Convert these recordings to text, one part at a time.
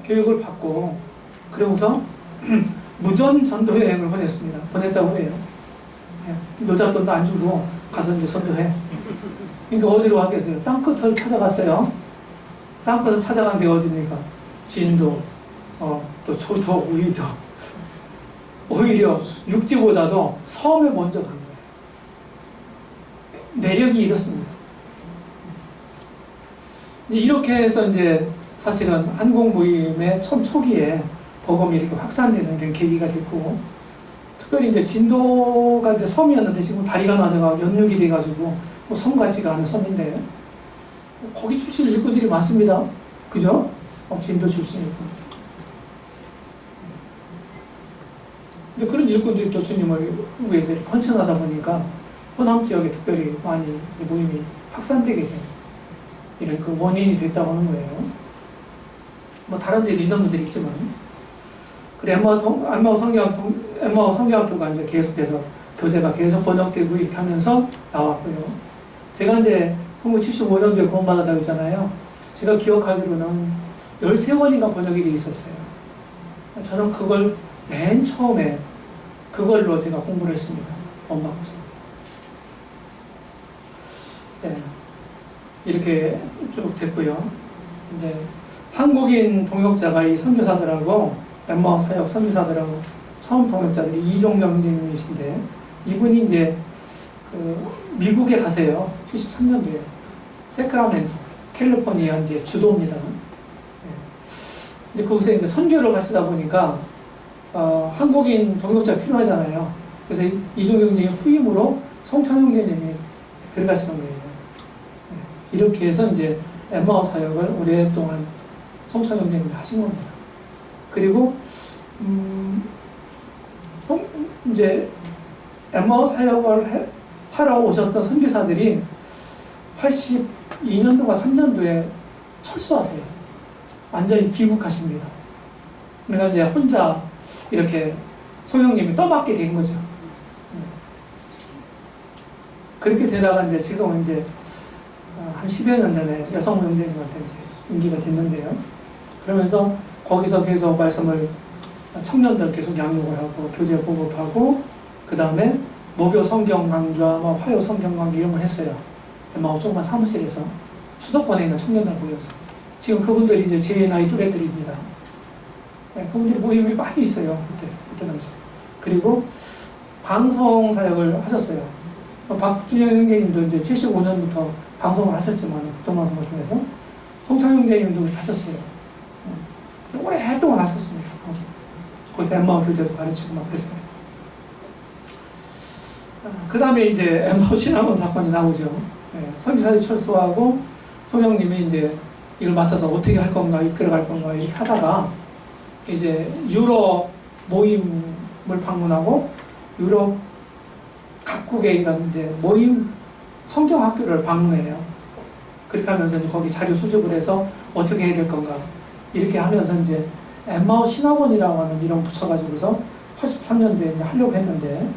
교육을 받고 그러고서 무전 전도 여행을 보냈다고 해요. 노잣돈도 안 주고 가서 이제 전도해. 그러니까 어디로 가겠어요? 땅끝을 찾아갔어요. 땅끝을 찾아간 데가 어디입니까? 진도, 또 초도, 우이도. 오히려 육지보다도 섬에 먼저 간 거예요. 내력이 이렇습니다. 이렇게 해서 이제 사실은 한국 모임의 처음 초기에 복음이 이렇게 확산되는 이런 계기가 됐고, 특별히 이제 진도가 이제 섬이었는데 지금 다리가 낮아가 연육이 돼가지고 뭐 섬 같지가 않은 섬인데 거기 출신 일꾼들이 많습니다. 그죠? 진도 출신 일꾼들. 근데 그런 일꾼들이 또 주님을 위해서 헌신하다 보니까 호남 지역에 특별히 많이 모임이 확산되게 된 이런 그 원인이 됐다고 하는 거예요. 뭐 다른 데도 있는 분들이 있지만, 그래 엠마오 성경학교가 이제 계속돼서 교재가 계속 번역되고 이렇게 하면서 나왔고요. 제가 이제 1975년도에 구원받았다고 했잖아요. 제가 기억하기로는 13권인가 번역이 돼 있었어요. 저는 그걸 맨 처음에 그걸로 제가 공부를 했습니다. 엄마고서. 네. 이렇게 쭉 됐고요. 이제 한국인 동역자가 이 선교사들하고 엠마오 사역 선교사들하고 처음 동역자들이 이종경 형제님이신데, 이분이 이제 미국에 가세요. 73년도에 세크라멘토, 캘리포니아 이제 주도입니다. 이제 거기서 이제 선교를 가시다 보니까 한국인 동역자 필요하잖아요. 그래서 이종경 형제님 후임으로 송찬 형제님이 들어가시는 거예요. 이렇게 해서 이제 엠마오 사역을 오랫동안 송찬 형제님이 하신 겁니다. 그리고 이제 엠마오 사역을 하러 오셨던 선교사들이 82년도가 3년도에 철수하세요. 완전히 귀국하십니다. 그러니까 이제 혼자 이렇게 송영님이 떠맡게 된 거죠. 그렇게 되다가 이제 지금은 이제 한 10여 년 전에 여성 형제님한테 이제 인기가 됐는데요. 그러면서 거기서 계속 말씀을 청년들 계속 양육을 하고 교재 보급하고, 그 다음에 목요 성경 강좌, 화요 성경 강좌 이런 걸 했어요. 조그만 사무실에서 수도권에 있는 청년들 모여서. 지금 그분들이 이제 제 나이 또래들입니다. 그분들이 모임이 많이 있어요. 그때 당시. 그리고 방송 사역을 하셨어요. 박준영 형제님도 이제 75년부터 방송을 하셨지만 국정방송을 통해서 송창 형제님도 하셨어요. 오랫동안 하셨습니다. 거기서 엠마오 교재도 가르치고 막 그랬어요. 그 다음에 이제 엠마오 신학원 사건이 나오죠. 선교사들이 철수하고 송영님이 이제 이걸 맡아서 어떻게 할 건가, 이끌어갈 건가 이렇게 하다가 이제 유럽 모임을 방문하고 유럽 각국의 이런 이제 모임 성경학교를 방문해요. 그렇게 하면서 이제 거기 자료 수집을 해서 어떻게 해야 될 건가 이렇게 하면서 이제 엠마오 신학원이라고 하는 이름 붙여가지고서 83년도에 이제 하려고 했는데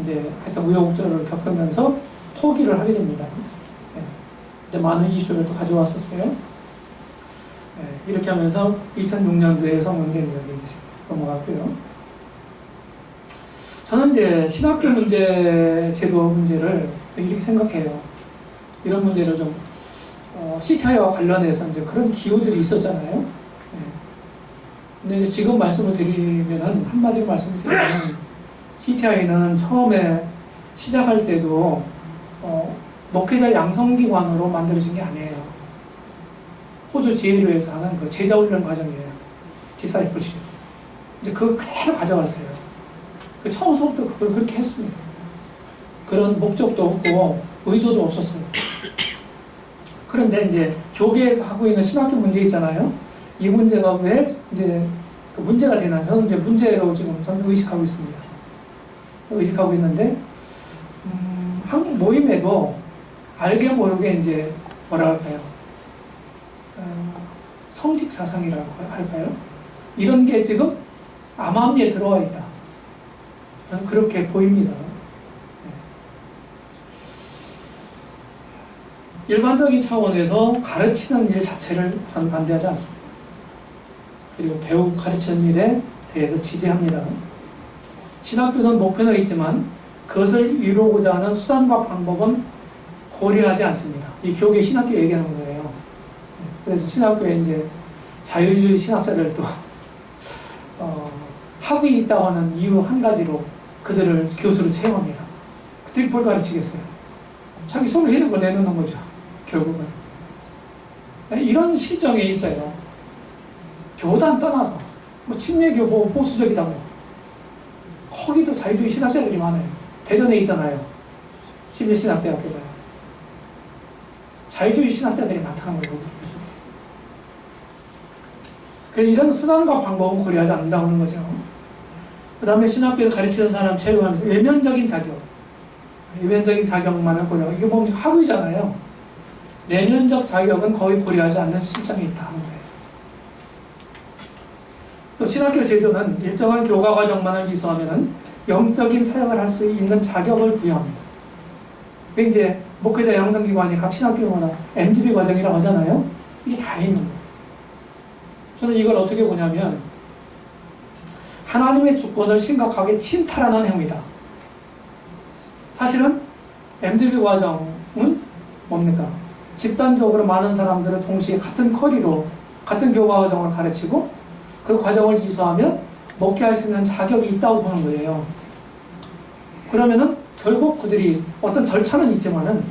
이제 하여튼 우여곡절을 겪으면서 포기를 하게 됩니다. 이제 많은 이슈를 또 가져왔었어요. 이렇게 하면서 2006년도에 성문계님에게 넘어갔고요. 저는 이제 신학교 문제, 제도 문제를 이렇게 생각해요. 이런 문제를 좀 CTI와 관련해서 이제 그런 기호들이 있었잖아요. 근데 이제 지금 말씀을 드리면은, 한마디로 말씀을 드리면, CTI는 처음에 시작할 때도 목회자 양성기관으로 만들어진 게 아니에요. 호주 지혜교회에서 하는 그 제자훈련 과정이에요. 디사이플십. 이제 그걸 그대로 가져왔어요. 처음부터 그걸 그렇게 했습니다. 그런 목적도 없고 의도도 없었어요. 그런데 이제 교계에서 하고 있는 신학교 문제 있잖아요. 이 문제가 왜 이제 그 문제가 되나? 저는 이제 문제로 지금 저는 의식하고 있습니다. 의식하고 있는데, 한국 모임에도 알게 모르게 이제 뭐라 할까요? 성직 사상이라고 할까요? 이런 게 지금 암암리에 들어와 있다. 저는 그렇게 보입니다. 일반적인 차원에서 가르치는 일 자체를 저는 반대하지 않습니다. 그리고 배우 가르치는 일에 대해서 지지합니다. 신학교는 목표는 있지만 그것을 이루고자 하는 수단과 방법은 고려하지 않습니다. 이 교계 신학교 얘기하는 거예요. 그래서 신학교에 이제 자유주의 신학자들도 학위 있다고 하는 이유 한 가지로 그들을 교수로 채용합니다. 그들이 뭘 가르치겠어요? 자기 속에 있는 걸 내놓는 거죠. 결국은. 이런 실정에 있어요. 교단 떠나서 뭐 침례교 뭐 보수적이다고. 거기도 자유주의 신학자들이 많아요. 대전에 있잖아요. 침례신학대학교가. 자유주의 신학자들이 많다는 거예요. 그래서 이런 수단과 방법은 고려하지 않는다는 거죠. 그 다음에 신학교를 가르치는 사람 채용하면서 외면적인 자격. 외면적인 자격만을 고려하고, 이게 보면 학위잖아요. 내면적 자격은 거의 고려하지 않는 실정이 있다는 거예요. 또 신학교 제도는 일정한 교과 과정만을 이수하면 영적인 사역을 할 수 있는 자격을 부여합니다. 그 이제 목회자 양성기관이 각 신학교마다 MDB 과정이라고 하잖아요. 이게 다 있는 거예요. 저는 이걸 어떻게 보냐면 하나님의 주권을 심각하게 침탈하는 행위다. 사실은 MDB 과정은 뭡니까? 집단적으로 많은 사람들을 동시에 같은 커리로 같은 교과 과정을 가르치고 그 과정을 이수하면 목회할 수 있는 자격이 있다고 보는 거예요. 그러면은 결국 그들이 어떤 절차는 있지만은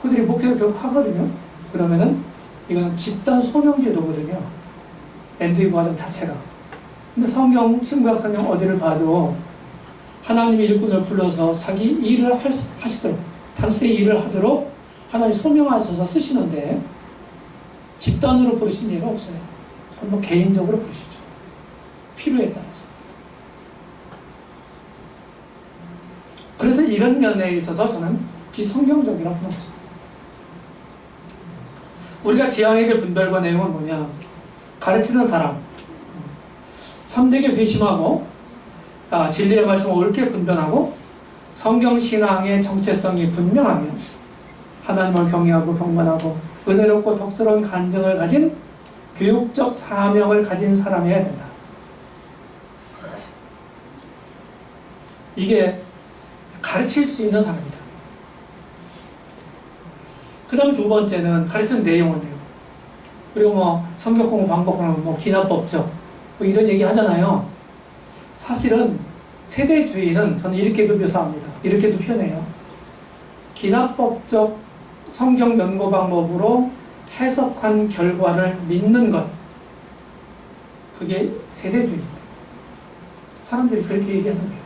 그들이 목회를 결국 하거든요. 그러면은 이건 집단 소명제도거든요. MDB 과정 자체가. 근데 성경, 신구약 성경 어디를 봐도 하나님이 일꾼을 불러서 자기 일을 하시도록, 당시의 일을 하도록 하나님 소명하셔서 쓰시는데 집단으로 부르신 예가 없어요. 전부 개인적으로 부르시죠. 필요에 따라서. 그래서 이런 면에 있어서 저는 비성경적이라고 보는 것입니다. 우리가 지향에게 분별과 내용은 뭐냐? 가르치는 사람, 참되게 회심하고 진리의 말씀을 옳게 분별하고 성경신앙의 정체성이 분명하며 하나님을 경외하고 경건하고 은혜롭고 덕스러운 간증을 가진 교육적 사명을 가진 사람이어야 된다. 이게 가르칠 수 있는 사람이다. 그 다음 두 번째는 가르치는 내용은요. 그리고 뭐 성경 공부 방법은 뭐 기납법적 뭐 이런 얘기 하잖아요. 사실은 세대주의는 저는 이렇게도 묘사합니다. 이렇게도 표현해요. 기납법적 성경 연구 방법으로 해석한 결과를 믿는 것, 그게 세대주의입니다. 사람들이 그렇게 얘기하는 거예요.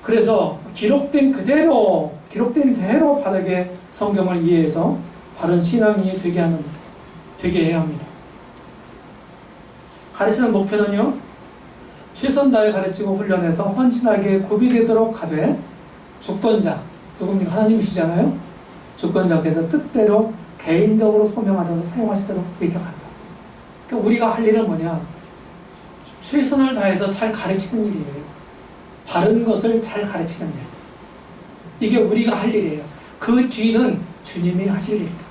그래서 기록된 대로 바르게 성경을 이해해서 바른 신앙이 되게 해야 합니다. 가르치는 목표는요, 최선 다해 가르치고 훈련해서 헌신하게 구비되도록 하되 주권자, 누굽니까? 하나님이시잖아요. 주권자께서 뜻대로 개인적으로 소명하셔서 사용하시도록 이렇게 간다. 그러니까 우리가 할 일은 뭐냐? 최선을 다해서 잘 가르치는 일이에요. 바른 것을 잘 가르치는 일. 이게 우리가 할 일이에요. 그 뒤는 주님이 하실 일이다.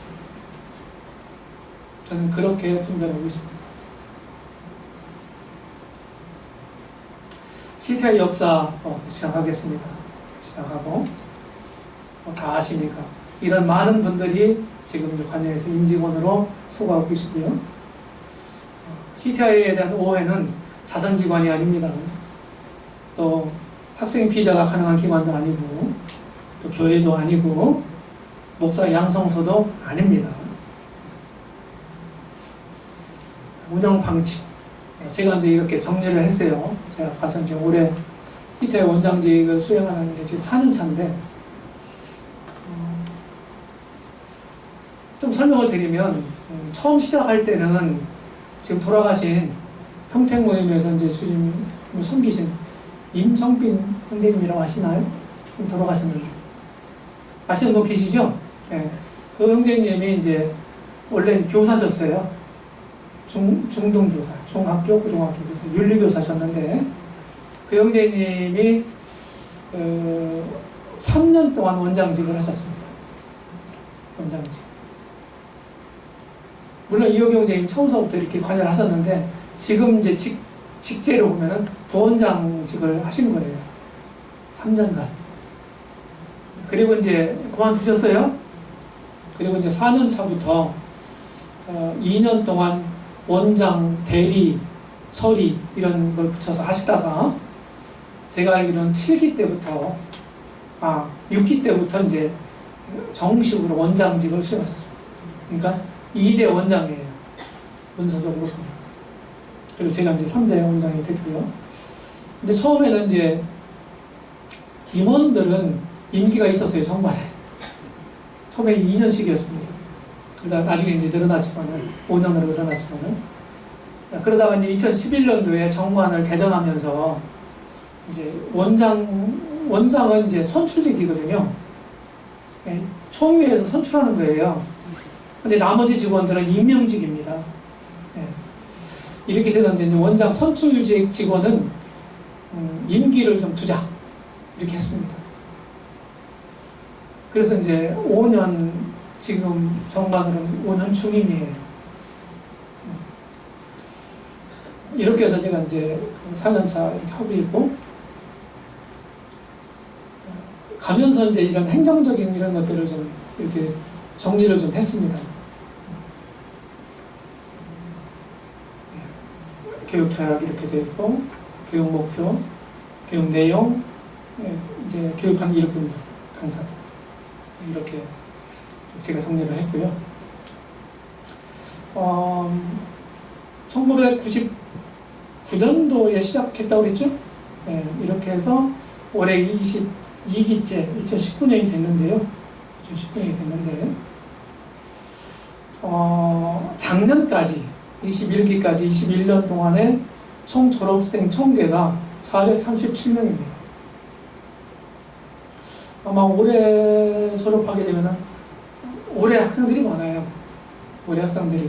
저는 그렇게 분별하고 있습니다. CTI 역사 시작하겠습니다. 시작하고 다 아시니까 이런 많은 분들이 지금 관여해서 임직원으로 수고하고 계시고요. CTI에 대한 오해는 자선기관이 아닙니다. 또 학생 비자가 가능한 기관도 아니고 또 교회도 아니고 목사 양성소도 아닙니다. 운영 방침, 제가 이제 이렇게 정리를 했어요. 제가 가서 이제 올해 CTI 원장직을 수행하는 게 지금 4년 차인데 좀 설명을 드리면 처음 시작할 때는 지금 돌아가신 평택모임에서 이제 수임 섬기신 임정빈 형제님이라고 아시나요? 돌아가셨는데 아시는 분 계시죠? 네. 그 형제님이 이제 원래 교사셨어요. 중등교사, 중학교, 고등학교 교사, 윤리교사셨는데 그 형제님이 3년 동안 원장직을 하셨습니다. 원장직. 물론 이호경 원장님 처음서부터 이렇게 관여를 하셨는데 지금 이제 직제로 보면은 부원장직을 하신 거예요. 3년간. 그리고 이제 그만두셨어요. 그리고 이제 4년 차부터 2년 동안 원장, 대리, 서리 이런 걸 붙여서 하시다가 제가 알기로는 7기 때부터 6기 때부터 이제 정식으로 원장직을 수행하셨습니다. 그러니까 2대 원장이에요. 문서적으로 보면. 그리고 제가 이제 3대 원장이 됐고요. 근데 처음에는 이제 임원들은 임기가 있었어요, 정반에. 처음에 2년씩이었습니다. 그러다 나중에 이제 늘어났지만은, 5년으로 늘어났지만은. 그러다가 이제 2011년도에 정관을 개정하면서 이제 원장은 이제 선출직이거든요. 총회에서 선출하는 거예요. 근데 나머지 직원들은 임명직입니다. 이렇게 되는데 이제 원장 선출직 직원은 임기를 좀 두자 이렇게 했습니다. 그래서 이제 5년 지금 정관으로는 5년 중임이에요. 이렇게 해서 제가 이제 4년차 이렇게 하고 있고 가면서 이제 이런 행정적인 이런 것들을 좀 이렇게 정리를 좀 했습니다. 교육 전략 이렇게 되어 있고, 교육 목표, 교육 내용, 이제 교육하는 일꾼들, 강사들 이렇게 제가 정리를 했고요. 1999년도에 시작했다고 그랬죠? 이렇게 해서 올해 22기째 2019년이 됐는데요. 2019년이 됐는데 작년까지 21기까지 21년 동안에 총 졸업생 총계가 437명입니다. 아마 올해 졸업하게 되면은 올해 학생들이 많아요. 올해 학생들이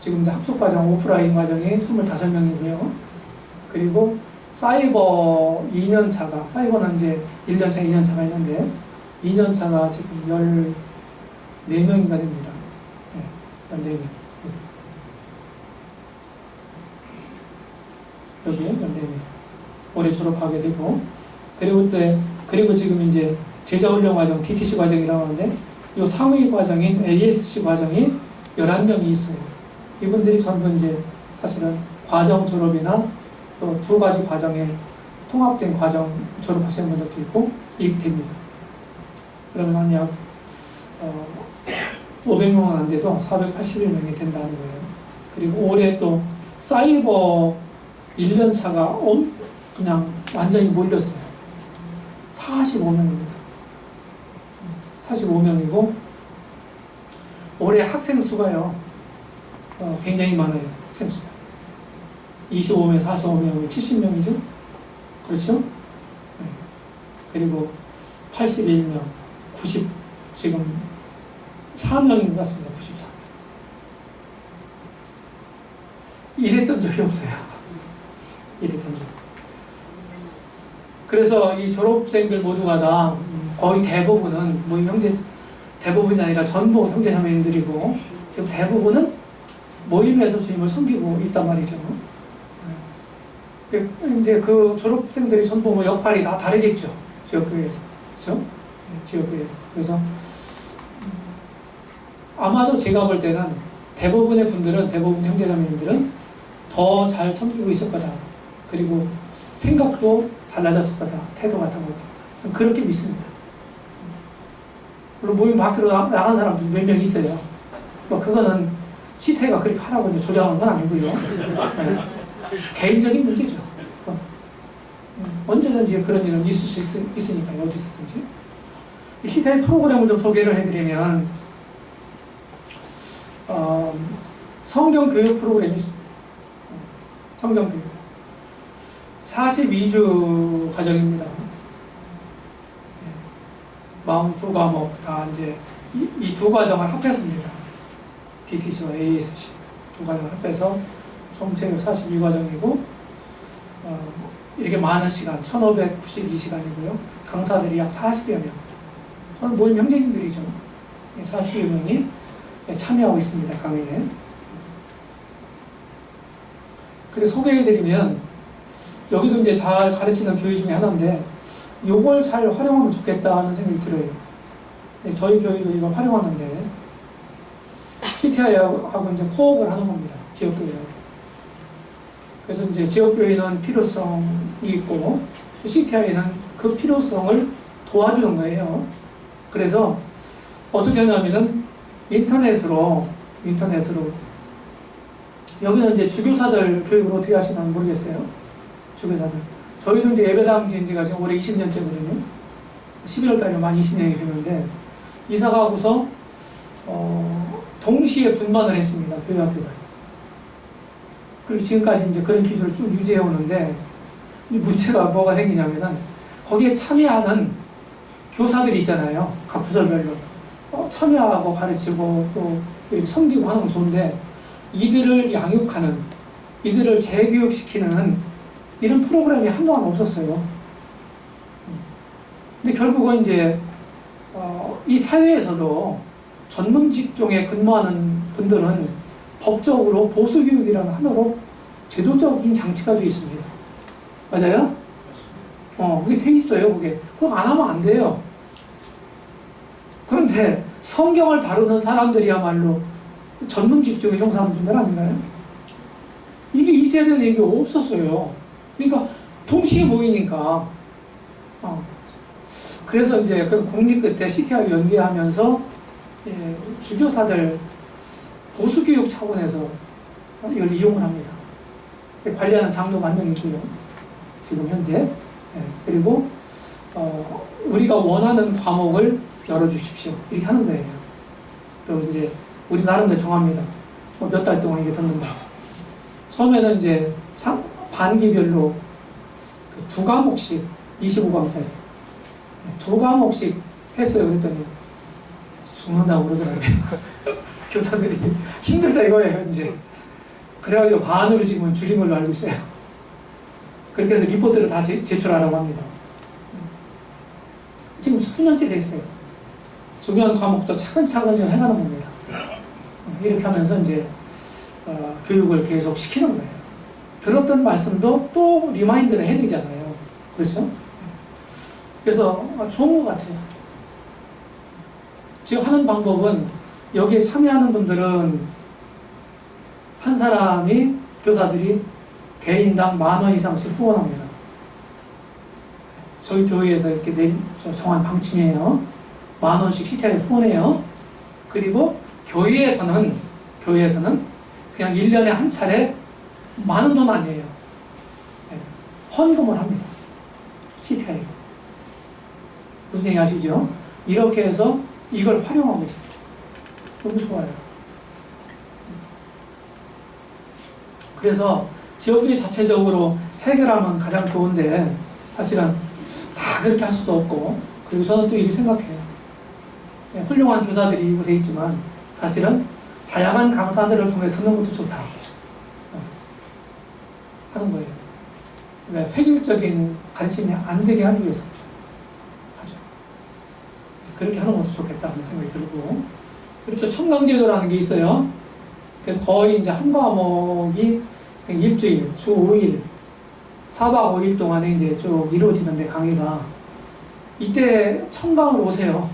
지금 이제 합숙과정 오프라인 과정이 25명이고요. 그리고 사이버 2년차가 사이버는 이제 1년차, 2년차가 있는데 2년차가 지금 14명인가 됩니다. 14명. 여기에 14명. 올해 졸업하게 되고, 그리고 지금 이제 제자훈련 과정, DTC 과정이라고 하는데, 이 상위 과정인 ASC 과정이 11명이 있어요. 이분들이 전부 이제 사실은 과정 졸업이나 또 두 가지 과정에 통합된 과정 졸업하시는 분들도 있고, 이렇게 됩니다. 그러면 약 500명은 안 돼도 481명이 된다는 거예요. 그리고 올해 또 사이버 1년차가 그냥 완전히 몰렸어요. 45명입니다. 45명이고 올해 학생 수가요 굉장히 많아요. 학생 수가 25명, 45명이 70명이죠. 그렇죠? 그리고 81명, 90 지금 4명 같습니다. 94명. 이랬던 적이 없어요. 이랬던 적. 그래서 이 졸업생들 모두가 다 거의 대부분은 모임 형제 대부분이 아니라 전부 형제 자매님들이고 지금 대부분은 모임에서 주님을 섬기고 있단 말이죠. 이제 그 졸업생들이 전부 뭐 역할이 다 다르겠죠. 지역교회에서. 그렇죠? 지역교회에서. 그래서 아마도 제가 볼 때는 대부분의 분들은, 대부분 형제자매님들은 더 잘 섬기고 있을 거다. 그리고 생각도 달라졌을 거다. 태도 같은 것도. 그렇게 믿습니다. 물론 모임 밖으로 나간 사람도 몇 명 있어요. 뭐 그거는 시태가 그렇게 하라고 이제 조장한 건 아니고요. 네. 개인적인 문제죠. 언제든지 그런 일은 있을 수 있으니까요. 어디서든지. 이 시태의 프로그램을 좀 소개를 해드리면 성경교육 프로그램이 있습니다. 성경교육 42주 과정입니다. 42과목 다 이제 이 두 과정을 합했습니다. DTC와 ASC 두 과정을 합해서 총 체육 42과정이고 이렇게 많은 시간 1592시간이고요. 강사들이 약 40여 명. 모임 형제님들이죠. 40여 명이 참여하고 있습니다. 강의에. 그래서 소개해드리면 여기도 이제 잘 가르치는 교회 중에 하나인데 이걸 잘 활용하면 좋겠다는 생각이 들어요. 저희 교회도 이걸 활용하는데 CTI하고 이제 코업을 하는 겁니다. 지역교회하고. 그래서 이제 지역교회는 필요성이 있고 CTI는 그 필요성을 도와주는 거예요. 그래서 어떻게 하냐면은 인터넷으로 여기는 이제 주교사들 교육을 어떻게 하시나 모르겠어요. 주교사들. 저희도 이제 예배당 지은 지가 지금 올해 20년째거든요. 11월 달에 만 20년이 되는데 이사 가고서 동시에 분반을 했습니다. 교회 학교가. 그리고 지금까지 이제 그런 기술을 쭉 유지해 오는데 문제가 뭐가 생기냐면은 거기에 참여하는 교사들이 있잖아요. 각 부서별로. 참여하고 가르치고 또 섬기고 하는 건 좋은데 이들을 양육하는, 이들을 재교육시키는 이런 프로그램이 한동안 없었어요. 근데 결국은 이제 이 사회에서도 전문 직종에 근무하는 분들은 법적으로 보수교육이라는 하나로 제도적인 장치가 되어 있습니다. 맞아요? 그게 돼 있어요, 그게. 그거 안 하면 안 돼요. 그런데 성경을 다루는 사람들이야말로 전문 직종에 종사하는 분들 아닌가요? 이게 있어야 되는 얘기가 없었어요. 그러니까 동시에 모이니까. 그래서 이제 그 국립 끝에 CTI 연계하면서 주교사들 보수교육 차원에서 이걸 이용을 합니다. 관리하는 장로가 한 명 있고요. 지금 현재. 그리고 우리가 원하는 과목을 열어주십시오. 이렇게 하는 거예요. 그리고 이제 우리 나름대로 정합니다. 몇 달 동안 이게 듣는다. 처음에는 이제 반기별로 두 과목씩 25강짜리 두 과목씩 했어요. 그랬더니 죽는다고 그러더라고요. 교사들이 힘들다 이거예요. 이제 그래가지고 반으로 지금은 줄인 걸로 알고 있어요. 그렇게 해서 리포트를 다 제출하라고 합니다. 지금 수년째 됐어요. 중요한 과목도 차근차근 좀 해가는 겁니다. 이렇게 하면서 이제 교육을 계속 시키는 거예요. 들었던 말씀도 또 리마인드를 해야 되잖아요. 그렇죠? 그래서 좋은 것 같아요. 지금 하는 방법은 여기에 참여하는 분들은 한 사람이 교사들이 개인당 10,000원 이상씩 후원합니다. 저희 교회에서 이렇게 정한 방침이에요. 10,000원씩 CTI에 후원해요. 그리고 교회에서는 그냥 1년에 한 차례 많은 돈 아니에요. 헌금을 합니다. CTI. 무슨 얘기 아시죠? 이렇게 해서 이걸 활용하고 있습니다. 너무 좋아요. 그래서 지역교회 자체적으로 해결하면 가장 좋은데 사실은 다 그렇게 할 수도 없고, 그리고 저는 또 이렇게 생각해요. 훌륭한 교사들이 이곳에 있지만 사실은 다양한 강사들을 통해 듣는 것도 좋다 하는 거예요. 그러니까 획일적인 가르침이 안 되게 하기 위해서 하죠. 그렇게 하는 것도 좋겠다는 생각이 들고, 그리고 또 청강제도라는 게 있어요. 그래서 거의 이제 한 과목이 일주일, 주 5일, 4박 5일 동안에 이제 쭉 이루어지는데 강의가, 이때 청강을 오세요.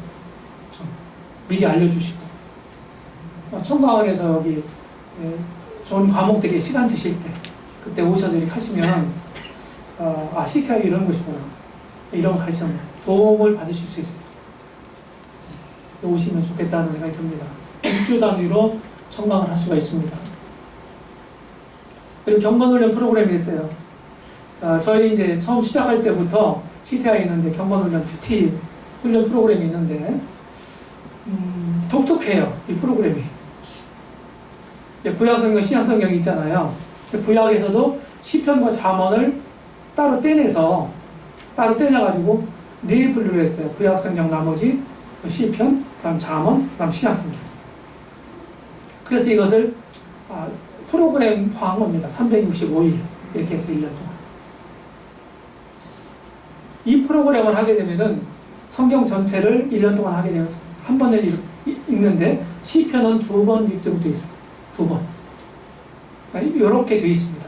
미리 알려주시고. 청강을 해서 여기 좋은 과목들이 시간 되실 때 그때 오셔서 이렇게 하시면 CTI 이런 것이구나, 이런 가르치는 도움을 받으실 수 있어요. 오시면 좋겠다는 생각이 듭니다. 6주 단위로 청강을 할 수가 있습니다. 그리고 경건훈련 프로그램이 있어요. 저희 이제 처음 시작할 때부터 CTI는 이제 경건훈련 듀티 훈련 프로그램이 있는데 독특해요. 이 프로그램이. 구약성경, 신약성경이 있잖아요. 구약에서도 시편과 잠언을 따로 떼내가지고 네 분류로 했어요. 구약성경 나머지 시편, 그다음 잠언, 그다음 신약성경. 그래서 이것을 프로그램화한 겁니다. 365일 이렇게 해서 1년 동안. 이 프로그램을 하게 되면은 성경 전체를 1년 동안 하게 되면 한 번을 읽는데 시편은 2번 입력되어 있어요. 2번. 이렇게 되어 있습니다.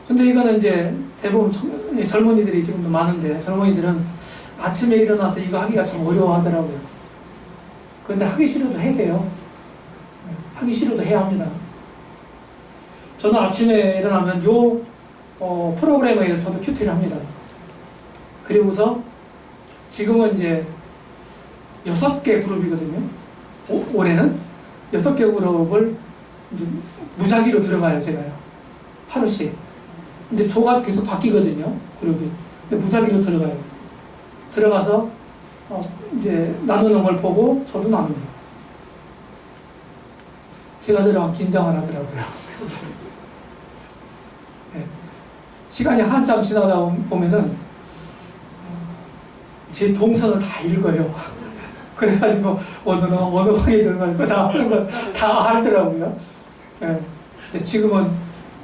근데 이거는 이제 대부분 젊은이들이 지금도 많은데, 젊은이들은 아침에 일어나서 이거 하기가 참 어려워하더라고요. 그런데 하기 싫어도 해야 돼요. 하기 싫어도 해야 합니다. 저는 아침에 일어나면 프로그램에 저도 큐티를 합니다. 그리고서 지금은 이제 6개 그룹이거든요. 올해는 6개 그룹을 이제 무작위로 들어가요, 제가요. 하루씩. 근데 조가 계속 바뀌거든요, 그룹이. 근데 무작위로 들어가요. 들어가서 이제 나누는 걸 보고 저도 나눕니다. 제가 들어가면 긴장을 하더라고요. 네. 시간이 한참 지나다 보면은 제 동선을 다 읽어요. 그래가지고 어느 방에 들어갈 거다 하는 걸 다 알더라고요. 네. 근데 지금은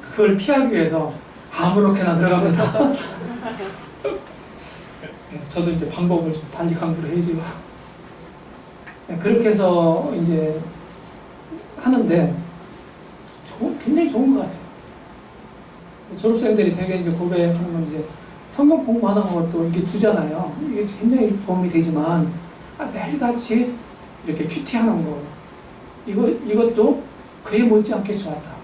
그걸 피하기 위해서 아무렇게나 들어갑니다. 네, 저도 이제 방법을 좀 달리 강구를 해야죠. 네, 그렇게 해서 이제 하는데 굉장히 좋은 것 같아요. 졸업생들이 되게 이제 고백하는 건 이제 성경 공부하는 것도 이렇게 주잖아요. 이게 굉장히 도움이 되지만 매일같이 이렇게 큐티하는 거 이것도 그에 못지않게 좋았다.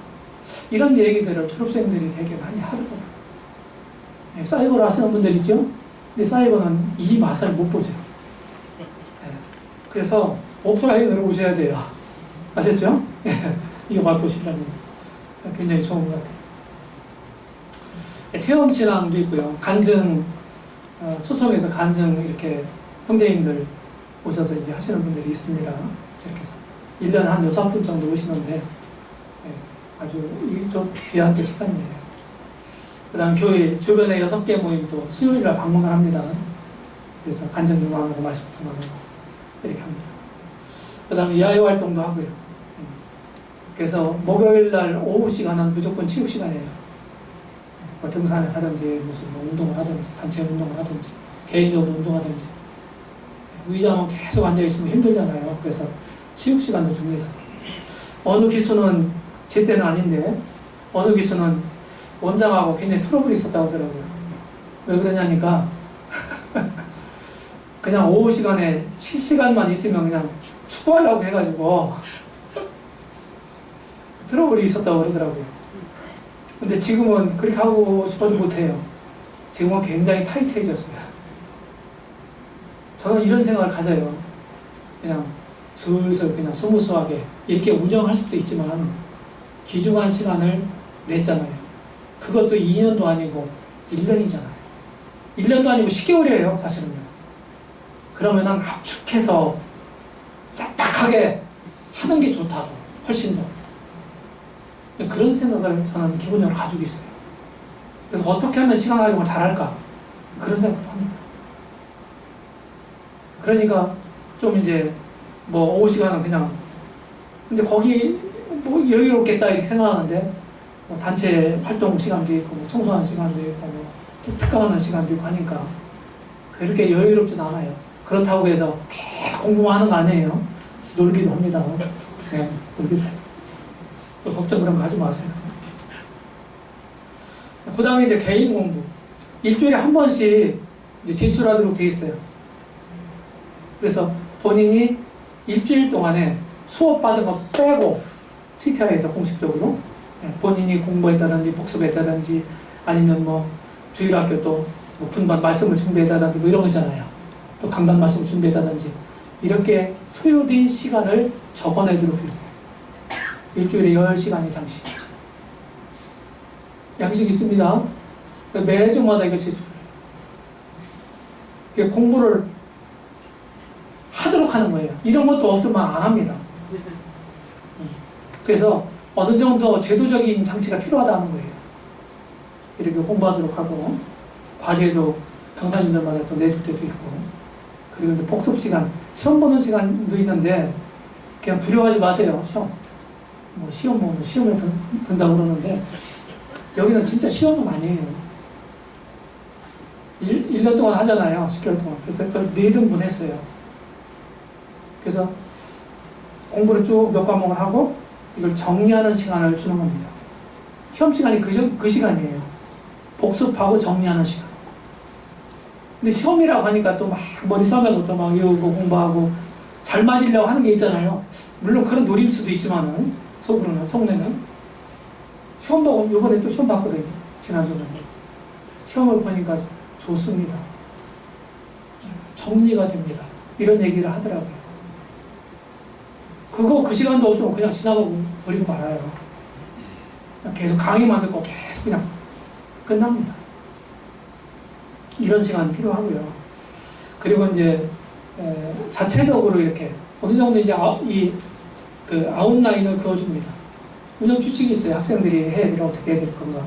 이런 얘기들을 졸업생들이 되게 많이 하더라고요. 네, 사이버를 하시는 분들 있죠? 근데 사이버는 이 맛을 못 보죠. 네, 그래서 오프라인으로 오셔야 돼요. 아셨죠? 이거 맛보시려면 굉장히 좋은 것 같아요. 체험신앙도 있고요. 간증, 초청해서 간증 이렇게 형제님들 오셔서 이제 하시는 분들이 있습니다. 이렇게 해서 1년에 한 6분 정도 오시는데, 아주 좀 귀한 시간이에요. 그 다음 교회 주변에 6개 모임도 수요일날 방문을 합니다. 그래서 간증도 나누고 말씀도 나누고 이렇게 합니다. 그 다음에 야외 활동도 하고요. 그래서 목요일날 오후 시간은 무조건 체육 시간이에요. 뭐 등산을 하든지 무슨 뭐 운동을 하든지 단체 운동을 하든지 개인적으로 운동하든지 의자만 계속 앉아있으면 힘들잖아요. 그래서 체육 시간도 줍니다. 어느 기수는 제 때는 아닌데 어느 기수는 원장하고 굉장히 트러블이 있었다고 하더라고요. 왜 그러냐니까 그냥 오후 시간에 실시간만 있으면 그냥 축구하려고 해가지고 트러블이 있었다고 그러더라고요. 근데 지금은 그렇게 하고 싶어도 못해요. 지금은 굉장히 타이트해졌어요. 저는 이런 생각을 가져요. 그냥 슬슬 그냥 스무스하게 이렇게 운영할 수도 있지만 귀중한 시간을 냈잖아요. 그것도 2년도 아니고 1년이잖아요. 1년도 아니고 10개월이에요, 사실은요. 그러면 압축해서 싹딱하게 하는 게 좋다고, 훨씬 더. 그런 생각을 저는 기본적으로 가지고 있어요. 그래서 어떻게 하면 시간 활용을 잘할까? 그런 생각을 합니다. 그러니까 좀 이제 뭐 오후 시간은 그냥 근데 거기 뭐 여유롭겠다 이렇게 생각하는데 뭐 단체 활동 시간도 있고 뭐 청소하는 시간도 있고 뭐 특강하는 시간도 있고 하니까 그렇게 여유롭진 않아요. 그렇다고 해서 계속 공부만 하는 거 아니에요. 놀기도 합니다. 네, 놀기도 해요. 걱정 그런 거 하지 마세요. 그 다음에 이제 개인 공부. 일주일에 한 번씩 이제 제출하도록 되어 있어요. 그래서 본인이 일주일 동안에 수업 받은 거 빼고 CTI에서 공식적으로 본인이 공부했다든지 복습했다든지 아니면 뭐 주일학교 또 높은 말씀을 준비했다든지 뭐 이런 거잖아요. 또 강단 말씀을 준비했다든지 이렇게 소요된 시간을 적어내도록 되어 있어요. 일주일에 10시간 이상씩. 양식 있습니다. 매주마다 이거 제출해요. 공부를 하도록 하는 거예요. 이런 것도 없으면 안 합니다. 그래서 어느 정도 제도적인 장치가 필요하다는 거예요. 이렇게 공부하도록 하고, 과제도 강사님들마다 또 내줄 때도 있고, 그리고 이제 복습 시간, 시험 보는 시간도 있는데, 그냥 두려워하지 마세요. 시험 보면 시험에 든다고 그러는데, 여기는 진짜 시험은 아니에요. 1년 동안 하잖아요. 10개월 동안. 그래서 그걸 4등분 했어요. 그래서 공부를 쭉 몇 과목을 하고 이걸 정리하는 시간을 주는 겁니다. 시험 시간이 그 시간이에요. 복습하고 정리하는 시간. 근데 시험이라고 하니까 또 막 머리 써면서 또 막 외우고 공부하고 잘 맞으려고 하는 게 있잖아요. 물론 그런 노림수도 있지만은 속내는 시험 보고 이번에 또 시험 봤거든요. 지난주는 시험을 보니까 좋습니다. 정리가 됩니다. 이런 얘기를 하더라고요. 그 시간도 없으면 그냥 지나가고 버리고 말아요. 계속 강의만 듣고 계속 그냥 끝납니다. 이런 시간 필요하고요. 그리고 이제 자체적으로 이렇게 어느 정도 이제 그 아웃라인을 그어줍니다. 운영 규칙이 있어요. 학생들이 해야 될 어떻게 해야 될 건가.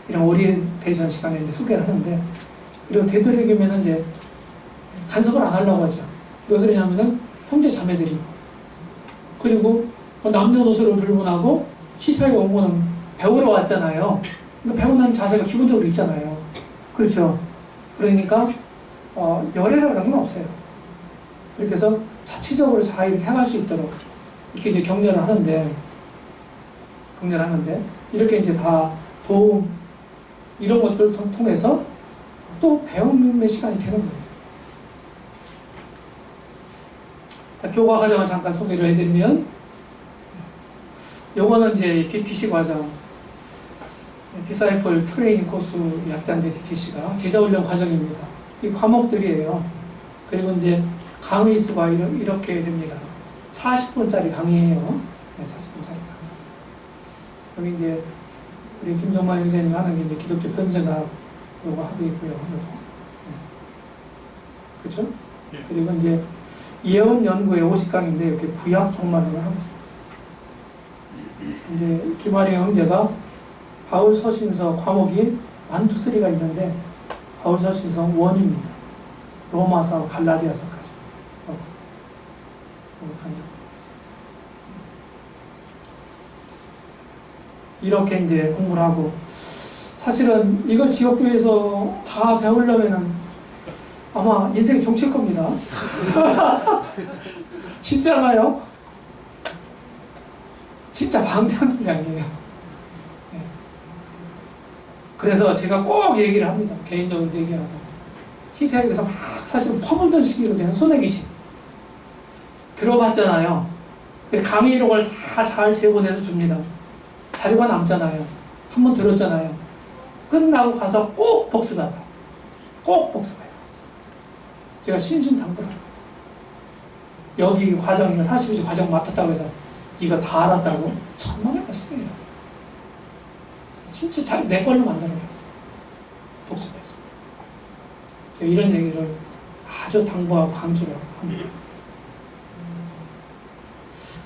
이런 오리엔테이션 시간에 이제 소개를 하는데, 그리고 되도록이면 이제 간섭을 안 하려고 하죠. 왜 그러냐면은 형제 자매들이, 그리고 남녀노소를 불문하고 시타에 온 거는 배우러 왔잖아요. 그러니까 배운다는 자세가 기본적으로 있잖아요. 그렇죠. 그러니까 열애라는 건 없어요. 그렇게 해서 자체적으로 잘 이렇게 해갈 수 있도록 이렇게 이제 격려를 하는데 이렇게 이제 다 도움 이런 것들을 통해서 또 배움의 시간이 되는 거예요. 교과 과정을 잠깐 소개를 해드리면, 요거는 이제 DTC 과정, 디사이플 트레이닝 코스 약자인데 DTC가 제자훈련 과정입니다. 이 과목들이에요. 그리고 이제 강의 수가 이렇게 됩니다. 40분짜리 강의예요. 네, 40분짜리 강의. 여기 이제 우리 김정만 선생님이 하는 게 이제 기독교 변제가 요거 하고 있고요. 요거. 네. 그렇죠? 네. 그리고 이제 예언 연구의 50강인데 이렇게 구약 종말을 하고 있어요. 이제 김아리 형제가 바울 서신서 과목이 1, 2, 3가 있는데 바울 서신서 1입니다. 로마서, 갈라디아서까지. 이렇게 이제 공부를 하고, 사실은 이걸 지역교회에서 다 배우려면은 아마 인생이 종칠 겁니다. 쉽지 않아요? 진짜 방대한 분량이에요. 네. 그래서 제가 꼭 얘기를 합니다. 개인적으로 얘기하고. 시태에서 막 사실 퍼붓던 시기로 그냥 손에 계시 들어봤잖아요. 강의 이력을 다 잘 제공해서 줍니다. 자료가 남잖아요. 한 번 들었잖아요. 끝나고 가서 꼭 복습한다. 꼭 복습해요. 제가 신신당부를 여기 과정, 이거 42주 과정 맡았다고 해서 이거 다 알았다고? 천만의 말씀이에요. 진짜 잘 내 걸로 만들어요. 복습해서. 제가 이런 얘기를 아주 당부하고 강조를 합니다.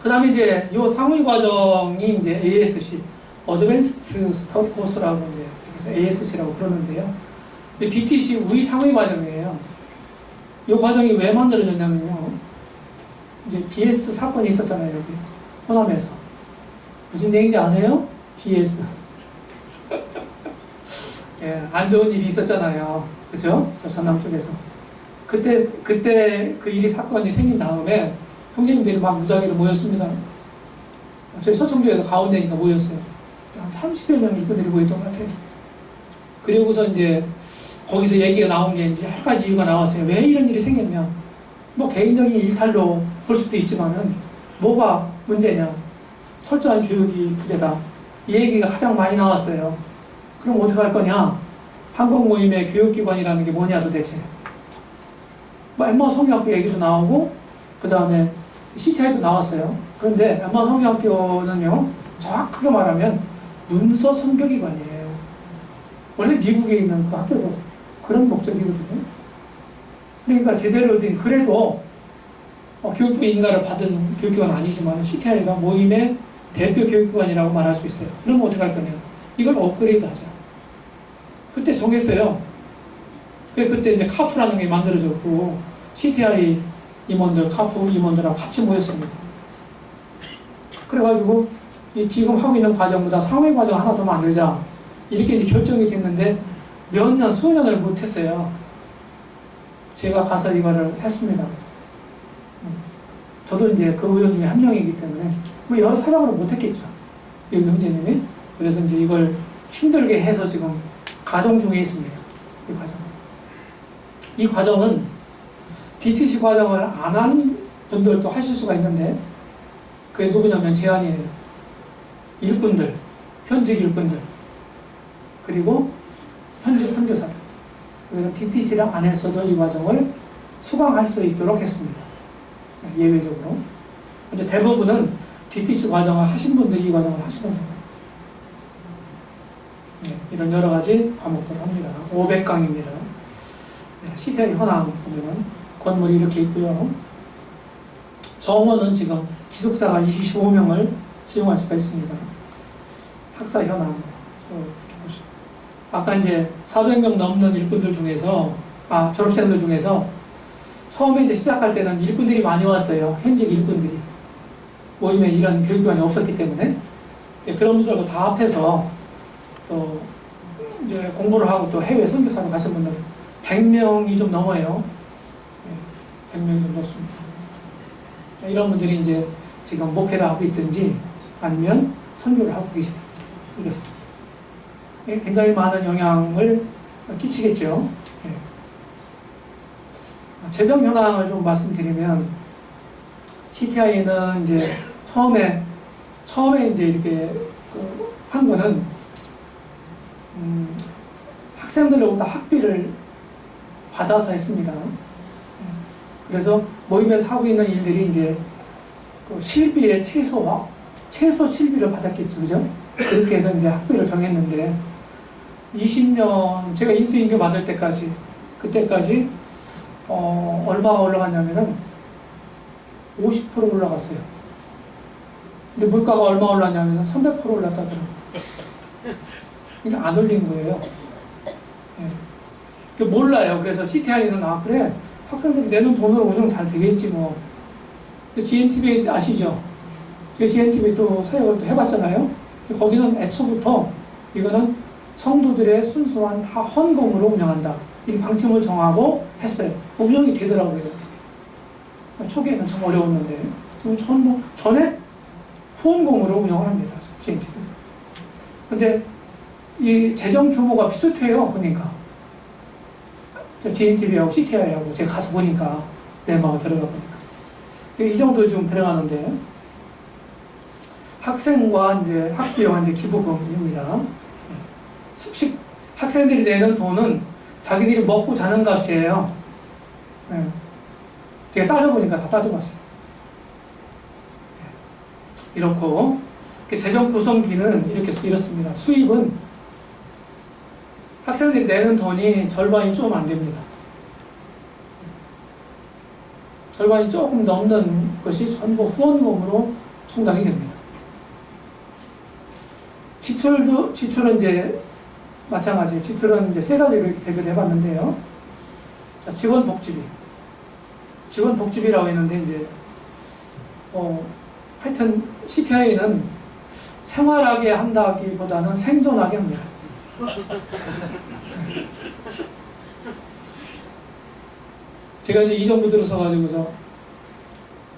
그 다음에 이제 요 상위 과정이 이제 ASC, Advanced Study Course라고 이제 그래서 ASC라고 그러는데요. DTC 우위 상위 과정이에요. 이 과정이 왜 만들어졌냐면요. 이제 BS 사건이 있었잖아요, 여기. 호남에서. 무슨 얘기인지 아세요? BS. 예, 안 좋은 일이 있었잖아요. 그죠? 저 전남 쪽에서. 그때 그 일이 사건이 생긴 다음에 형제님들이 막 무작위로 모였습니다. 저희 서청교에서 가운데니까 모였어요. 한 30여 명 일꾼들이 모였던 것 같아요. 그리고서 이제 거기서 얘기가 나온 게 이제 여러 가지 이유가 나왔어요. 왜 이런 일이 생겼냐. 뭐 개인적인 일탈로 볼 수도 있지만은 뭐가 문제냐. 철저한 교육이 부재다. 이 얘기가 가장 많이 나왔어요. 그럼 어떻게 할 거냐. 한국 모임의 교육기관이라는 게 뭐냐 도대체. 엠마 성경학교 얘기도 나오고 그 다음에 CTI도 나왔어요. 그런데 엠마 성경학교는요. 정확하게 말하면 문서 선교기관이에요. 원래 미국에 있는 그 학교도 그런 목적이거든요. 그러니까 제대로 된, 그래도 교육부 인가를 받은 교육기관 아니지만 CTI가 모임의 대표 교육기관이라고 말할 수 있어요. 그러면 어떻게 할 거냐. 이걸 업그레이드 하자. 그때 정했어요. 그때 이제 카프라는 게 만들어졌고 CTI 임원들, 카프 임원들하고 같이 모였습니다. 그래가지고 지금 하고 있는 과정보다 상위 과정 하나 더 만들자. 이렇게 이제 결정이 됐는데 몇 년, 수년을 못했어요. 제가 가서 이거를 했습니다. 저도 이제 그 의원 중에 한 명이기 때문에 뭐 여러 사정으로 못했겠죠. 이 형제님이. 그래서 이제 이걸 힘들게 해서 지금 가동 중에 있습니다. 이 과정. 이 과정은 DTC 과정을 안 한 분들도 하실 수가 있는데 그게 누구냐면 제한이에요. 일꾼들, 현직 일꾼들, 그리고 현직 선교사들. 그래서 DTC를 안 했어도 이 과정을 수강할 수 있도록 했습니다. 예외적으로. 근데 대부분은 DTC 과정을 하신 분들이 이 과정을 하시는 거예요. 네, 이런 여러 가지 과목들을 합니다. 500강입니다. 네, CTI 현황 보면 건물이 이렇게 있고요. 정원은 지금 기숙사가 25명을 수용할 수가 있습니다. 학사 현황. 아까 이제 400명 넘는 일꾼들 중에서, 졸업생들 중에서 처음에 이제 시작할 때는 일꾼들이 많이 왔어요. 현직 일꾼들이. 모임에 이런 교육관이 없었기 때문에. 그런 분들하고 다 합해서 또 이제 공부를 하고 또 해외 선교사로 가신 분들 100명이 좀 넘어요. 100명이 좀 넘습니다. 이런 분들이 이제 지금 목회를 하고 있든지 아니면 선교를 하고 계시든지 이렇습니다. 굉장히 많은 영향을 끼치겠죠. 재정 현황을 좀 말씀드리면 CTI는 이제 처음에 이제 이렇게 한 거는 학생들로부터 학비를 받아서 했습니다. 그래서 모임에서 하고 있는 일들이 이제 그 실비의 최소 실비를 받았겠죠, 그죠? 그렇게 해서 이제 학비를 정했는데 20년 제가 인수인계 받을 때까지 그때까지 얼마가 올라갔냐면은 50% 올라갔어요. 근데 물가가 얼마 올랐냐면 300% 올랐다더라고요. 그러니까 안 올린 거예요. 예. 몰라요. 그래서 CTI는 그래 학생들이 내는 돈으로 운영 잘 되겠지 뭐. GNTV 아시죠? GNTV 또 사역을 또 해봤잖아요. 거기는 애초부터 이거는 성도들의 순수한 다 헌금으로 운영한다. 이 방침을 정하고 했어요. 운영이 되더라고요. 초기에는 참 어려웠는데 전에 후원금으로 운영을 합니다. GNTV. 근데 이 재정 규모가 비슷해요. 보니까 GNTV하고 CTI하고 제가 가서 보니까 넷마가 들어가 보니까 이 정도 좀 들어가는데 학생과 이제 학비와 이제 기부금입니다. 숙식 학생들이 내는 돈은 자기들이 먹고 자는 값이에요. 네. 제가 따져보니까 다 따져봤어요. 이렇고 재정 구성비는 이렇습니다. 수입은 학생들이 내는 돈이 절반이 좀 안 됩니다. 절반이 조금 넘는 것이 전부 후원금으로 충당이 됩니다. 지출은 이제 마찬가지. 지출은 이제 세 가지로 이렇게 대비를 해봤는데요. 자, 직원 복지비라고 했는데 이제 하여튼 CTI는 생활하게 한다기보다는 생존하게 합니다. 제가 이제 이 정부 들어서 가지고서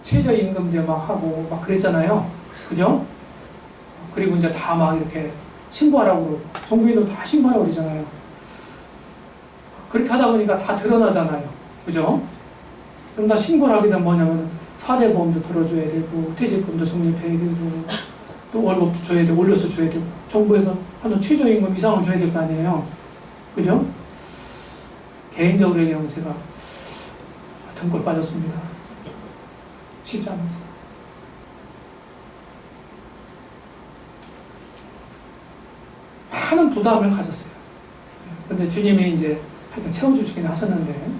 최저임금제 막 하고 막 그랬잖아요. 그죠? 그리고 이제 다 막 이렇게 신고하라고 정부인도 다 신고하라고 그러잖아요. 그렇게 하다 보니까 다 드러나잖아요. 그죠? 그럼 다 신고를 하게 되면 뭐냐면 4대 보험도 들어줘야 되고 퇴직금도 적립해야 되고 또 월급도 줘야 되고 올려서 줘야 되고 정부에서 하는 최저임금 이상을 줘야 될 거 아니에요. 그죠? 개인적으로 얘기하면 제가 등골 빠졌습니다. 쉽지 않았어요. 많은 부담을 가졌어요. 근데 주님이 이제 하여튼 채워주시긴 하셨는데,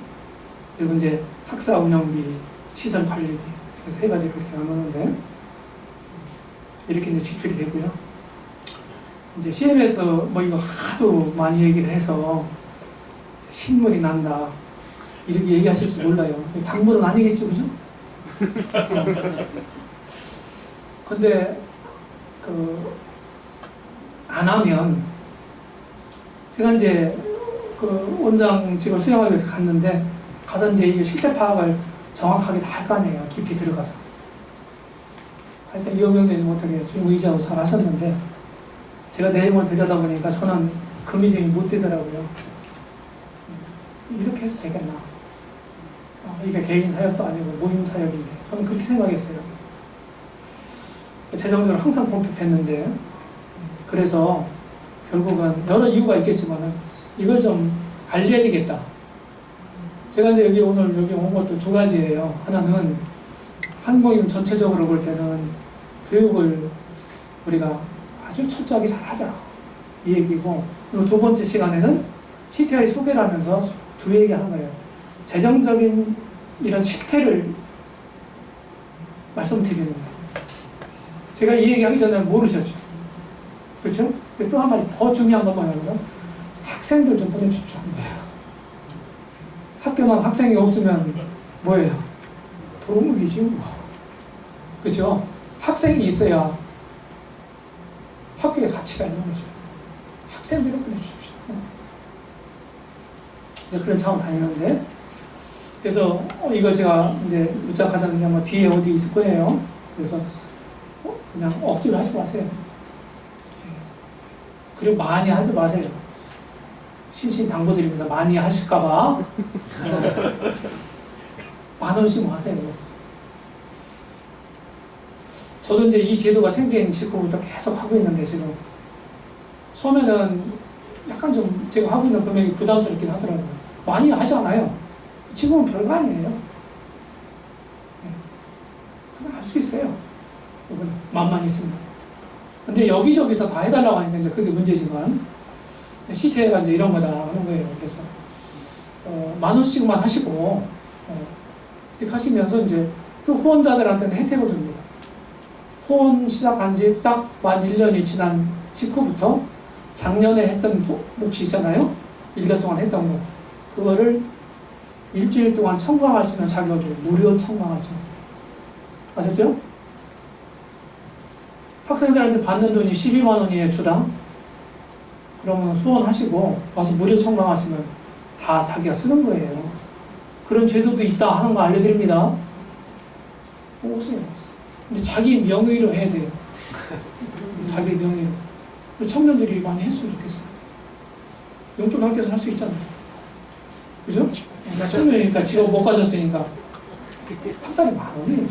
그리고 이제 학사 운영비, 시설 관리비, 그래서 세 가지 그렇게 나누는데, 이렇게 이제 지출이 되고요. 이제 CM에서 뭐 이거 하도 많이 얘기를 해서 신물이 난다. 이렇게 얘기하실지 몰라요. 당분은 아니겠죠, 그죠? 근데, 안 하면, 제가 이제 원장직을 수행하기 위해서 갔는데, 가서 이제 이 실태 파악을 정확하게 다 할 거 아니에요. 깊이 들어가서. 하여튼 이호경제님 어떻게 주님 의지하고 잘 하셨는데, 제가 내용을 들여다보니까 저는 그 믿음이 못 되더라고요. 이렇게 해서 되겠나? 이게 개인 사역도 아니고 모임 사역인데, 저는 그렇게 생각했어요. 재정적으로 항상 pom픽했는데, 그래서 결국은 여러 이유가 있겠지만 이걸 좀 알려야 되겠다. 제가 이제 여기 오늘 여기 온 것도 두 가지예요. 하나는 한국인 전체적으로 볼 때는 교육을 우리가 아주 철저하게 잘하자, 이 얘기고, 그리고 두 번째 시간에는 CTI 소개를 하면서 두 얘기 하는 거예요. 재정적인 이런 실태를 말씀드리는 거예요. 제가 이 얘기하기 전에 모르셨죠? 그렇죠? 또 한 가지 더 중요한 건 뭐냐면 학생들 좀 보내주십시오 하는 거예요. 학교만 학생이 없으면 뭐예요? 도루묵이지 뭐. 그렇죠? 학생이 있어야 학교에 가치가 있는 거죠. 학생들을 보내주십시오. 이제 그런 차원 다니는데, 그래서 이걸 제가 이제 유착하자는 뭐 뒤에 어디 있을 거예요. 그래서 그냥 억지로 하지 마세요. 그리고 많이 하지 마세요. 신신당부드립니다. 많이 하실까봐 10,000원씩 하세요. 저도 이제 이 제도가 생긴 직후부터 계속 하고 있는데, 지금 처음에는 약간 좀 제가 하고 있는 금액이 부담스럽긴 하더라고요. 많이 하지 않아요. 지금은 별거 아니에요. 그냥 할 수 있어요. 이건 마음만 있으면. 근데 여기저기서 다 해달라고 하니까 이제 그게 문제지만, CTA가 이제 이런 거다 하는 거예요. 그래서 10,000원씩만 하시고 이렇게 하시면서 이제 또 후원자들한테는 혜택을 줍니다. 후원 시작한 지 딱 만 1년이 지난 직후부터 작년에 했던 몫이 있잖아요. 1년 동안 했던 거. 그거를 일주일 동안 청강할 수 있는 자격을 무료 청강할 수 있는. 아셨죠? 학생들한테 받는 돈이 12만 원이에요, 주당. 그러면 후원하시고 와서 무료 청강하시면 다 자기가 쓰는 거예요. 그런 제도도 있다 하는 거 알려드립니다. 오세요. 근데 자기 명의로 해야 돼요. 자기 명의로. 청년들이 많이 했으면 좋겠어요. 용돈 학교에서 할 수 있잖아요. 그죠? 나 청년이니까 직업 못 가졌으니까 한 달에 10,000원이에요.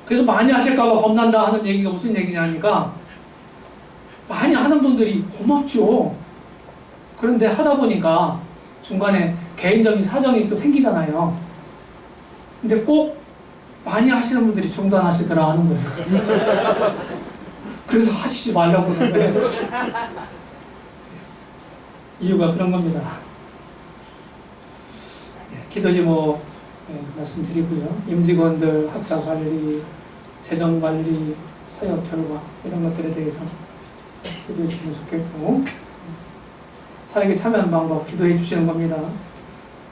그래서 많이 하실까봐 겁난다 하는 얘기가 무슨 얘기냐니까, 많이 하는 분들이 고맙죠. 그런데 하다 보니까 중간에 개인적인 사정이 또 생기잖아요. 근데 꼭 많이 하시는 분들이 중단하시더라 하는 거예요. 그래서 하시지 말라고 그러는 거예요. 이유가 그런 겁니다. 기도지 뭐 말씀드리고요. 임직원들 학사관리, 재정관리, 사역 결과 이런 것들에 대해서 기도해 주시면 좋겠고, 사역에 참여하는 방법 기도해 주시는 겁니다.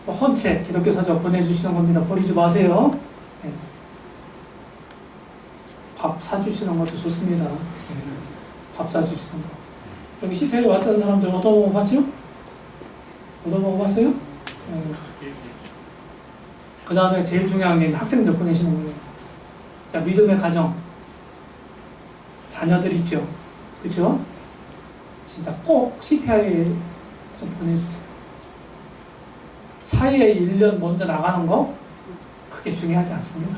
또 헌책, 기독교 서적 보내주시는 겁니다. 버리지 마세요. 밥 사주시는 것도 좋습니다. 밥 사주시는 거. 여기 CTA에 왔던 사람들 얻어먹어봤죠? 얻어먹어봤어요? 그 다음에 제일 중요한 게 학생들 보내시는 거예요. 자, 믿음의 가정. 자녀들 있죠? 그쵸? 진짜 꼭 CTA에 좀 보내주세요. 사이에 1년 먼저 나가는 거, 그게 중요하지 않습니다.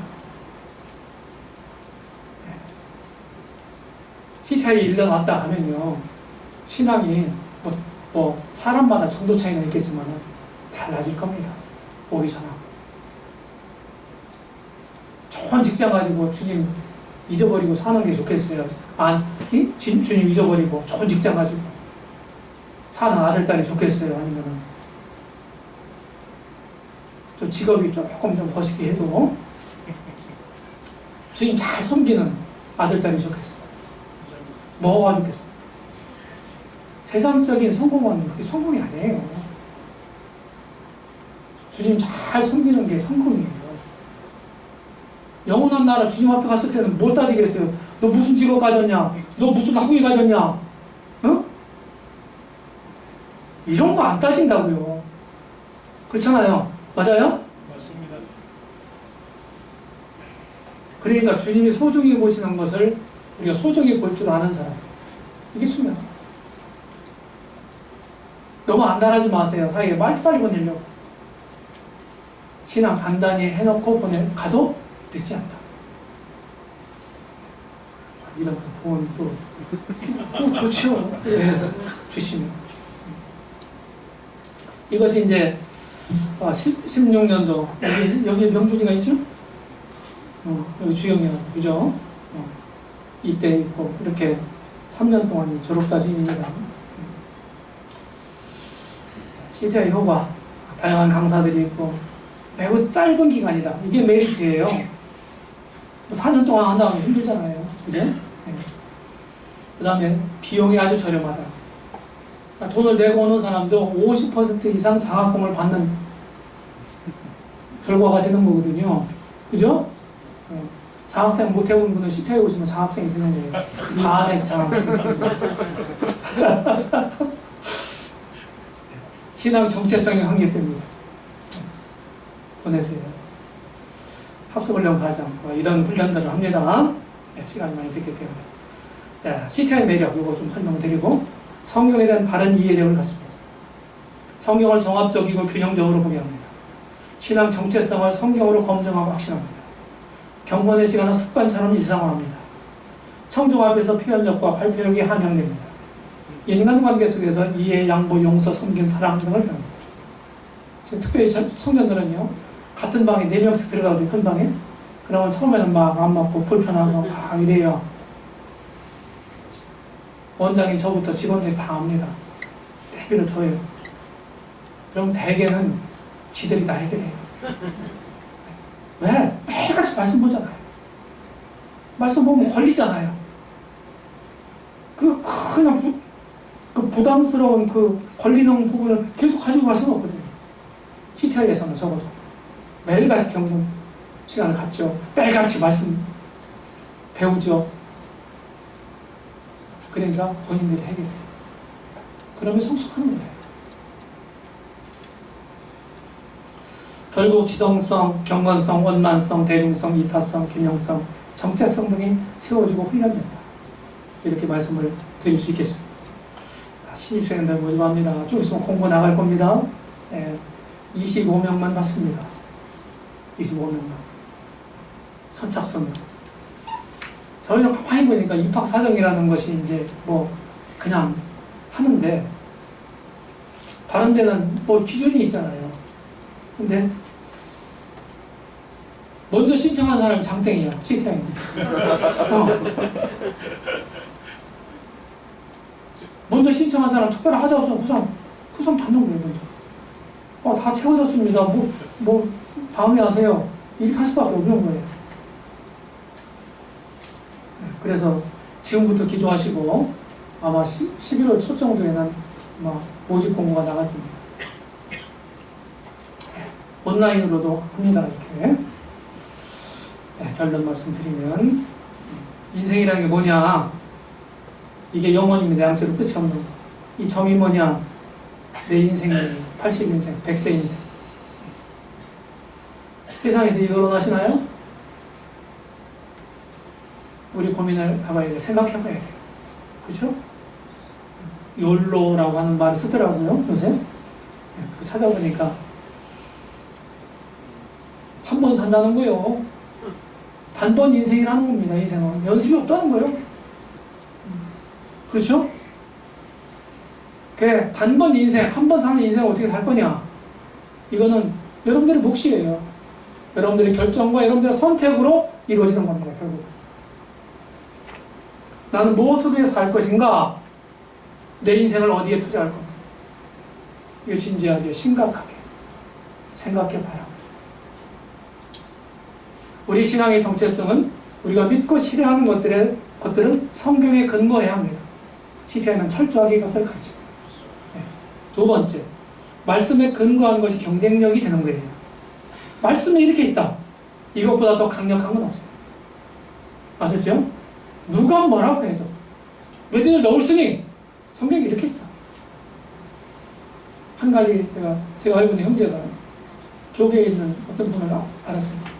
CTA에 1년 왔다 가면요, 신앙이 뭐 사람마다 정도 차이는 있겠지만 달라질 겁니다. 오기 전하고. 좋은 직장 가지고 주님 잊어버리고 사는 게 좋겠어요. 주님 잊어버리고 좋은 직장 가지고 사는 아들, 딸이 좋겠어요? 아니면은 또 직업이 조금 좀 거시기 해도 주님 잘 섬기는 아들, 딸이 좋겠어요? 뭐가 좋겠어요? 세상적인 성공은 그게 성공이 아니에요. 주님 잘 섬기는 게 성공이에요. 영원한 나라 주님 앞에 갔을 때는 뭘 따지겠어요? 너 무슨 직업 가졌냐? 너 무슨 학위 가졌냐? 어? 이런 거 안 따진다고요. 그렇잖아요. 맞아요? 맞습니다. 그러니까 주님이 소중히 보시는 것을 우리가 소중히 볼 줄 아는 사람. 이게 중요하다. 너무 안달하지 마세요. 사이에 빨리빨리 보내려고. 신앙 간단히 해놓고 가도 늦지 않다. 이런 도움이 또 좋죠. 네, 주시면. 이것이 이제 16년도 여기 명준이가 있죠? 여기 주영이가 그죠? 이때 있고 이렇게 3년 동안 졸업사진입니다. CTI 효과 다양한 강사들이 있고 매우 짧은 기간이다. 이게 메리트예요. 4년 동안 한다면 힘들잖아요. 그죠? 네. 그 다음에 비용이 아주 저렴하다. 돈을 내고 오는 사람도 50% 이상 장학금을 받는 결과가 되는 거거든요. 그죠? 장학생 못 해본 분은 CT에 오시면 장학생이 되는 거예요. 반액 장학생. 신앙 정체성이 확립됩니다. 보내세요. 합숙훈련 과정, 이런 훈련들을 합니다. 네, 시간이 많이 됐기 때문에. 자, CTI 매력, 이거 좀 설명드리고, 성경에 대한 바른 이해력을 갖습니다. 성경을 종합적이고 균형적으로 보게 합니다. 신앙 정체성을 성경으로 검증하고 확신합니다. 경건의 시간은 습관처럼 일상화합니다. 청중 앞에서 표현력과 발표력이 함양됩니다. 인간관계 속에서 이해, 양보, 용서, 섬김, 사랑 등을 배웁니다. 특별히 청년들은요, 같은 방에 4명씩 들어가도 큰 방에, 그러면 처음에는 막 안 맞고 불편하고 막 이래요. 원장이 저부터 직원들이 다 압니다. 대비를 줘요. 그럼 대개는 지들이 다 해결해요. 왜? 매일같이 말씀 보잖아요. 말씀 보면 걸리잖아요. 그냥 부담스러운 걸리는 부분을 계속 가지고 갈 수는 없거든요. CTI에서는 적어도. 매일같이 경건 시간을 갖죠. 매일같이 말씀 배우죠. 그러니까 본인들이 해결해요. 그러면 성숙하는 거예요. 결국 지성성, 경건성, 원만성, 대중성, 이타성, 균형성, 정체성 등이 세워지고 훈련된다. 이렇게 말씀을 드릴 수 있겠습니다. 신입생들 모집합니다. 좀 있으면 공고 나갈 겁니다. 25명만 받습니다. 25명만. 선착순. 저희는 가만히 보니까 입학사정이라는 것이 이제 그냥 하는데, 다른 데는 기준이 있잖아요. 근데, 먼저 신청한 사람이 장땡이야. CTI입니다. 먼저 신청한 사람 특별히 하자고 후선 받는 거예요, 먼저. 다 채워졌습니다. 다음에 하세요. 이렇게 할 수밖에 없는 거예요. 그래서 지금부터 기도하시고 아마 11월 초 정도에는 모집 공고가 나갈 겁니다. 온라인으로도 합니다. 이렇게. 결론 말씀드리면 인생이라는 게 뭐냐? 이게 영원입니다. 양쪽으로 끝이 없는 거. 이 점이 뭐냐? 내 인생이 80인생, 100세 인생. 세상에서 이걸로 하시나요? 우리 고민을 해봐야 돼요. 생각해봐야 돼요. 그죠? 욜로라고 하는 말을 쓰더라고요, 요새. 찾아보니까 한 번 산다는 거예요. 단번 인생이라는 겁니다. 인생은 연습이 없다는 거예요. 그렇죠? 단번 인생, 한 번 사는 인생을 어떻게 살 거냐? 이거는 여러분들의 몫이에요. 여러분들의 결정과 여러분들의 선택으로 이루어지는 겁니다, 결국. 나는 무엇을 위해서 살 것인가? 내 인생을 어디에 투자할 건가? 이거 진지하게, 심각하게 생각해 봐요. 우리 신앙의 정체성은 우리가 믿고 신뢰하는 것들은 성경에 근거해야 합니다. CTI는 철저하게 이것을 가르칩니다. 두 번째, 말씀에 근거한 것이 경쟁력이 되는 거예요. 말씀에 이렇게 있다. 이것보다 더 강력한 건 없어요. 아셨죠? 누가 뭐라고 해도 왜들 넣었으니 성경이 이렇게 있다. 한 가지 제가 알고 있는 형제가 교계에 있는 어떤 분을 알았어요.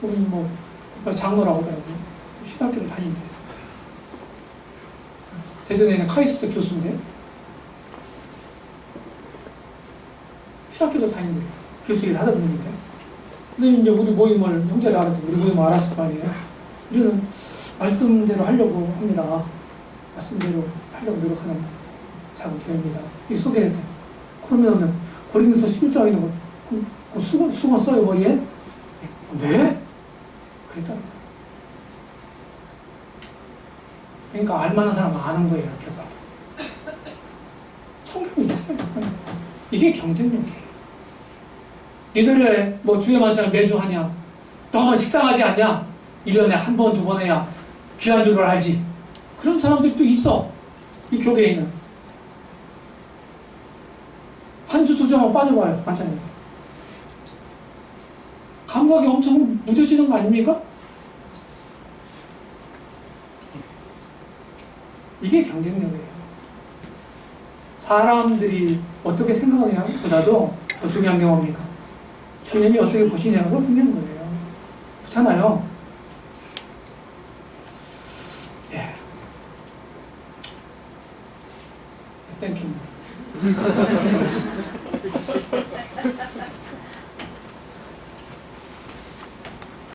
그분이 장로라고 하더라고요. 신학교를 다닌대. 대전에 있는 카이스트 교수인데 신학교도 다닌대. 교수 일을 하던 분인데. 근데 이제 우리 모임을 형제를 알아서 우리 모임을 알았을 거 아니에요. 우리는 말씀대로 하려고 합니다. 말씀대로 하려고 노력하는 작은 교회입니다. 이 소개할 때. 그러면은 고린도서 11장에 있는 그 수건 써요 머리에? 네? 그랬다. 그러니까 알만한 사람은 아는 거예요. 이렇게 봐. 성경이 있어요. 이게 경쟁력이에요. 니들 뭐 주의 만찬을 매주 하냐? 너무 식상하지 않냐? 1년에 한 번, 두 번 해야 귀한 줄 알지. 그런 사람들이 또 있어. 이 교계에는. 한 주, 두 주만 빠져봐요. 만찬에. 감각이 엄청 무뎌지는 거 아닙니까? 이게 경쟁력이에요. 사람들이 어떻게 생각하냐 보다도 더 중요한 게 뭡니까? 주님이 어떻게 보시냐가 더 중요한 거예요. 그렇잖아요. 예. 땡큐.